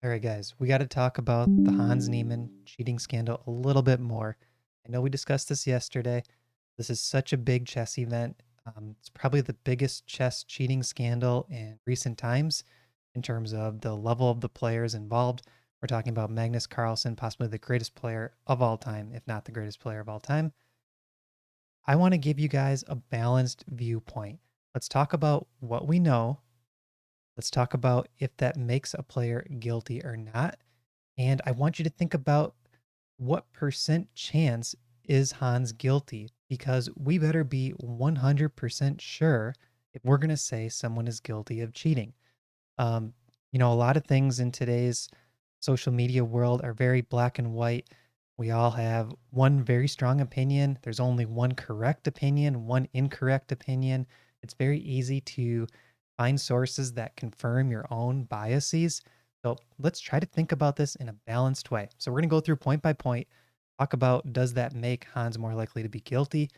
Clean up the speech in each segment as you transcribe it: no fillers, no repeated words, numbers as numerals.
All right, guys, we got to talk about the Hans Niemann cheating scandal a little bit more. I know we discussed this yesterday. This is such a big chess event. It's probably the biggest chess cheating scandal in recent times in terms of the level of the players involved. We're talking about Magnus Carlsen, possibly the greatest player of all time, if not the greatest player of all time. I want to give you guys a balanced viewpoint. Let's talk about what we know. Let's talk about if that makes a player guilty or not. And I want you to think about what percent chance is Hans guilty? Because we better be 100% sure if we're going to say someone is guilty of cheating. Um, a lot of things in today's social media world are very black and white. We all have one very strong opinion. There's only one correct opinion, one incorrect opinion. It's very easy to find sources that confirm your own biases. So let's try to think about this in a balanced way. So we're going to go through point by point, talk about does that make Hans more likely to be guilty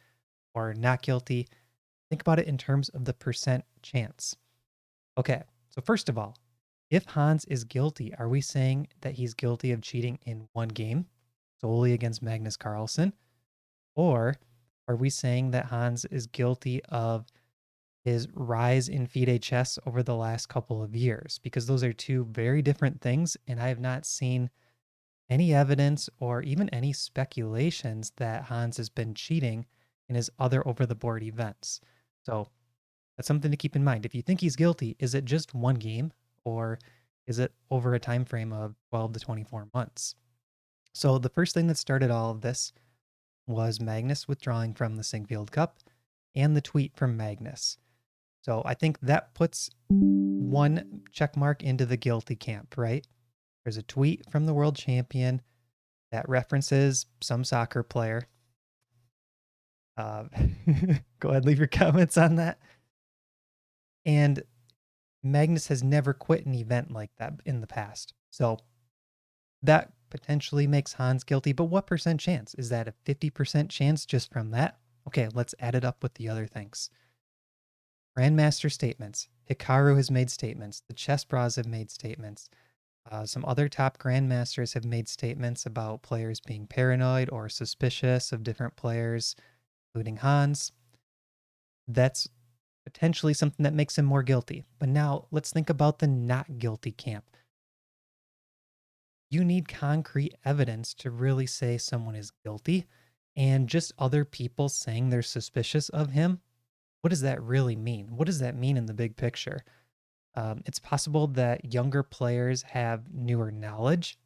or not guilty? Think about it in terms of the percent chance. Okay, so first of all, if Hans is guilty, are we saying that he's guilty of cheating in one game solely against Magnus Carlsen? Or are we saying that Hans is guilty of his rise in FIDE chess over the last couple of years? Because those are two very different things, and I have not seen any evidence or even any speculations that Hans has been cheating in his other over the board events. So that's something to keep in mind. If you think he's guilty, is it just one game or is it over a time frame of 12 to 24 months? So the first thing that started all of this was Magnus withdrawing from the Sinquefield Cup and the tweet from Magnus. So I think that puts one check mark into the guilty camp, right? There's a tweet from the world champion that references some soccer player. Uh, Go ahead, leave your comments on that. And Magnus has never quit an event like that in the past. So that potentially makes Hans guilty. But what percent chance? Is that a 50% chance just from that? Okay, let's add it up with the other things. Grandmaster statements. Hikaru has made statements. The chess bras have made statements. Some other top grandmasters have made statements about players being paranoid or suspicious of different players, including Hans. That's potentially something that makes him more guilty. But now let's think about the not guilty camp. You need concrete evidence to really say someone is guilty, and just other people saying they're suspicious of him. What does that really mean? What does that mean in the big picture? It's possible that younger players have newer knowledge,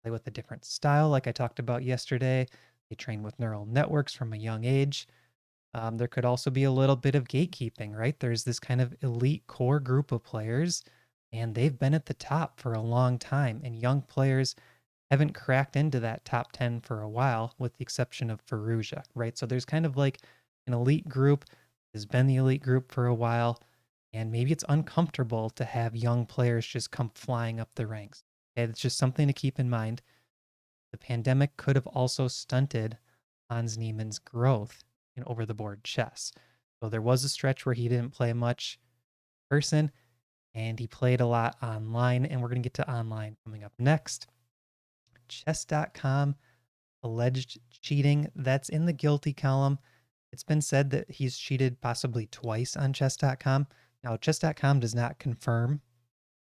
play with a different style, like I talked about yesterday. They train with neural networks from a young age. There could also be a little bit of gatekeeping, right? There's this kind of elite core group of players, and they've been at the top for a long time. And young players haven't cracked into that top 10 for a while, with the exception of Ferrugia, right? So there's kind of like an elite group, has been the elite group for a while, and maybe it's uncomfortable to have young players just come flying up the ranks. Okay, it's just something to keep in mind. The pandemic could have also stunted Hans Niemann's growth in over the board chess. So there was a stretch where he didn't play much in person and he played a lot online, and we're going to get to online coming up next. Chess.com alleged cheating, that's in the guilty column. It's been said that he's cheated possibly twice on chess.com. Now, chess.com does not confirm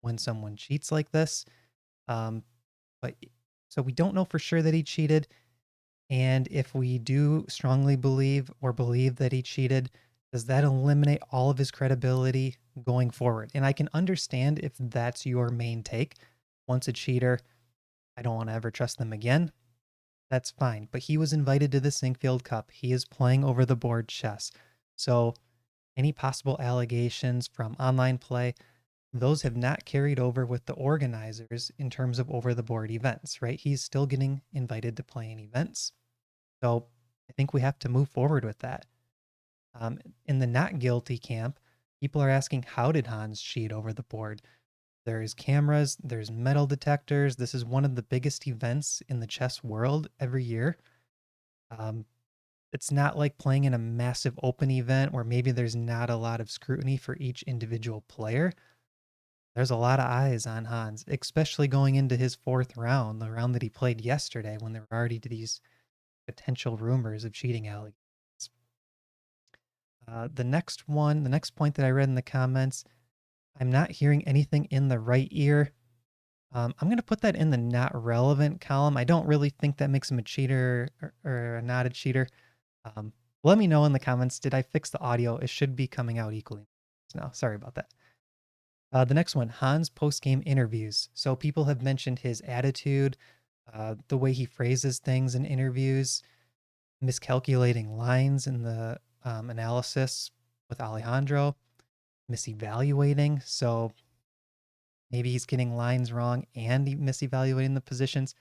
when someone cheats like this. But so we don't know for sure that he cheated. And if we do strongly believe or believe that he cheated, does that eliminate all of his credibility going forward? And I can understand if that's your main take. Once a cheater, I don't want to ever trust them again. That's fine. But he was invited to the Sinquefield Cup. He is playing over the board chess. So any possible allegations from online play, those have not carried over with the organizers in terms of over the board events, right? He's still getting invited to play in events. So I think we have to move forward with that. In the not guilty camp, people are asking, how did Hans cheat over the board? There's cameras, there's metal detectors. This is one of the biggest events in the chess world every year. Um, it's not like playing in a massive open event where maybe there's not a lot of scrutiny for each individual player. There's a lot of eyes on Hans, especially going into his fourth round, the round that he played yesterday when there were already these potential rumors of cheating allegations. The next point that I read in the comments, I'm not hearing anything in the right ear. I'm going to put that in the not relevant column. I don't really think that makes him a cheater or not a cheater. Um, Let me know in the comments. Did I fix the audio? It should be coming out equally. No, sorry about that. The next one, Hans post-game interviews. So people have mentioned his attitude, the way he phrases things in interviews, miscalculating lines in the analysis with Alejandro, misevaluating. So maybe he's getting lines wrong and misevaluating the positions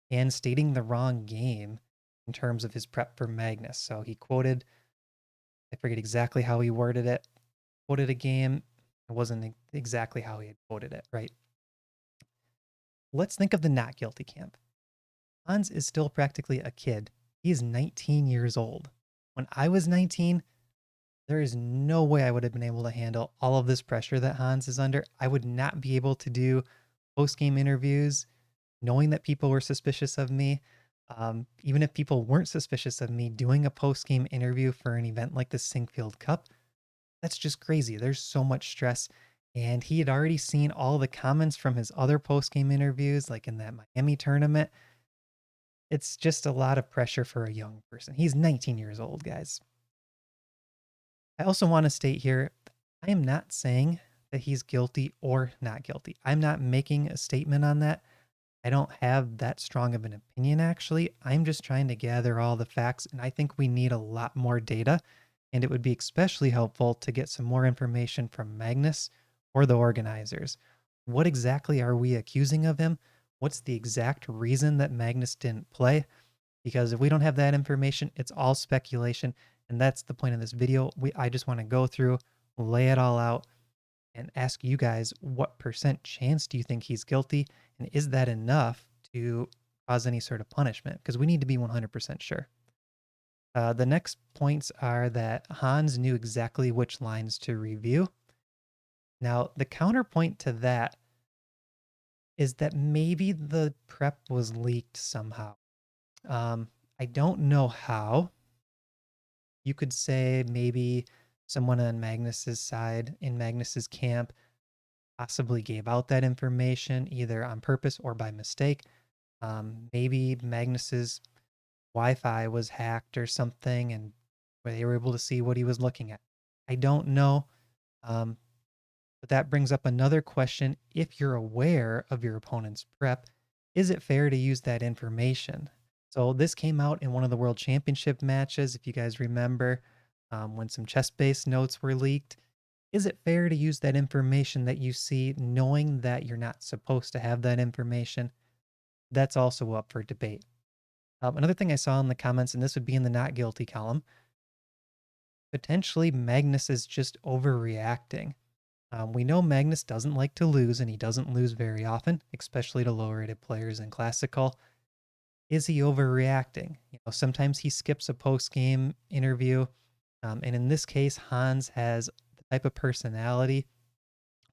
and stating the wrong game in terms of his prep for Magnus. So he quoted, I forget exactly how he worded it, quoted a game. It wasn't exactly how he had quoted it, right? Let's think of the not guilty camp. Hans is still practically a kid. He is 19 years old. When I was 19, there is no way I would have been able to handle all of this pressure that Hans is under. I would not be able to do post game interviews knowing that people were suspicious of me. Even if people weren't suspicious of me, doing a post game interview for an event like the Sinquefield Cup, that's just crazy. There's so much stress. And he had already seen all the comments from his other post game interviews, like in that Miami tournament. It's just a lot of pressure for a young person. He's 19 years old, guys. I also want to state here, I am not saying that he's guilty or not guilty. I'm not making a statement on that. I don't have that strong of an opinion, actually. I'm just trying to gather all the facts, and I think we need a lot more data, and it would be especially helpful to get some more information from Magnus or the organizers. What exactly are we accusing of him? What's the exact reason that Magnus didn't play? Because if we don't have that information, it's all speculation, and that's the point of this video. I just want to go through, lay it all out, and ask you guys what percent chance do you think he's guilty, and is that enough to cause any sort of punishment? Because we need to be 100% sure. The next points are that Hans knew exactly which lines to review. Now, the counterpoint to that is that maybe the prep was leaked somehow. I don't know how. You could say maybe someone on Magnus's side in Magnus's camp possibly gave out that information either on purpose or by mistake. Maybe Magnus's Wi-Fi was hacked or something, and where they were able to see what he was looking at. I don't know. Um, but that brings up another question. If you're aware of your opponent's prep, is it fair to use that information? So this came out in one of the World Championship matches, if you guys remember, when some chess-based notes were leaked. Is it fair to use that information that you see knowing that you're not supposed to have that information? That's also up for debate. Another thing I saw in the comments, and this would be in the not guilty column, potentially Magnus is just overreacting. We know Magnus doesn't like to lose, and he doesn't lose very often, especially to lower rated players in Classical. Is he overreacting? Sometimes he skips a post game interview. And in this case, Hans has the type of personality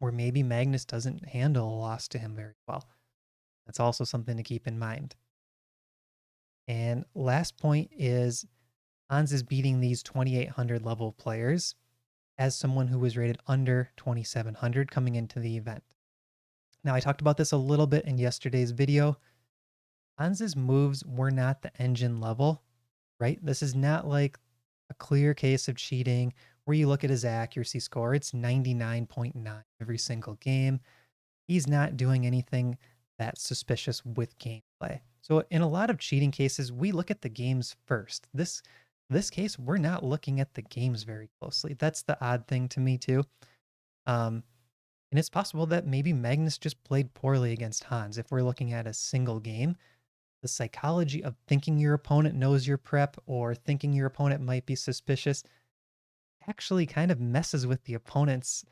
where maybe Magnus doesn't handle a loss to him very well. That's also something to keep in mind. And last point is Hans is beating these 2,800 level players as someone who was rated under 2,700 coming into the event. Now, I talked about this a little bit in yesterday's video. Hans's moves were not the engine level, right? This is not like a clear case of cheating where you look at his accuracy score. It's 99.9 every single game. He's not doing anything that's suspicious with gameplay. So in a lot of cheating cases, we look at the games first. This case, we're not looking at the games very closely. That's the odd thing to me too. And it's possible that maybe Magnus just played poorly against Hans. If we're looking at a single game, the psychology of thinking your opponent knows your prep or thinking your opponent might be suspicious actually kind of messes with the opponent's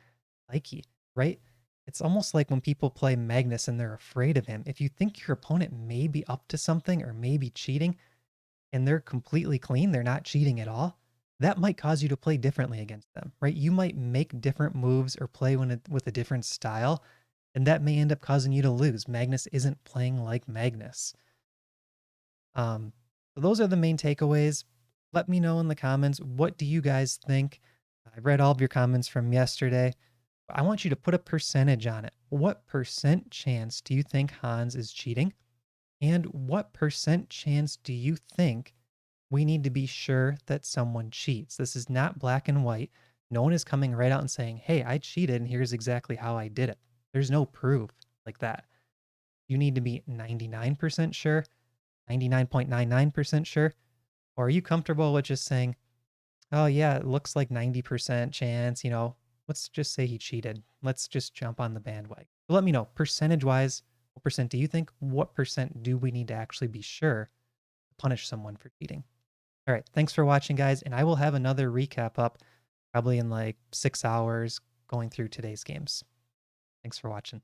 psyche, right? It's almost like when people play Magnus and they're afraid of him. If you think your opponent may be up to something or may be cheating and they're completely clean, they're not cheating at all, that might cause you to play differently against them, right? You might make different moves or play with a different style and that may end up causing you to lose. Magnus isn't playing like Magnus. Um, so those are the main takeaways. Let me know in the comments, what do you guys think? I read all of your comments from yesterday. I want you to put a percentage on it. What percent chance do you think Hans is cheating? And what percent chance do you think we need to be sure that someone cheats? This is not black and white. No one is coming right out and saying, hey, I cheated and here's exactly how I did it. There's no proof like that. You need to be 99% sure, 99.99% sure, or are you comfortable with just saying, oh yeah, it looks like 90% chance, let's just say he cheated. Let's just jump on the bandwagon. So let me know, percentage wise, what percent do you think? What percent do we need to actually be sure to punish someone for cheating? All right, thanks for watching, guys. And I will have another recap up probably in like 6 hours going through today's games. Thanks for watching.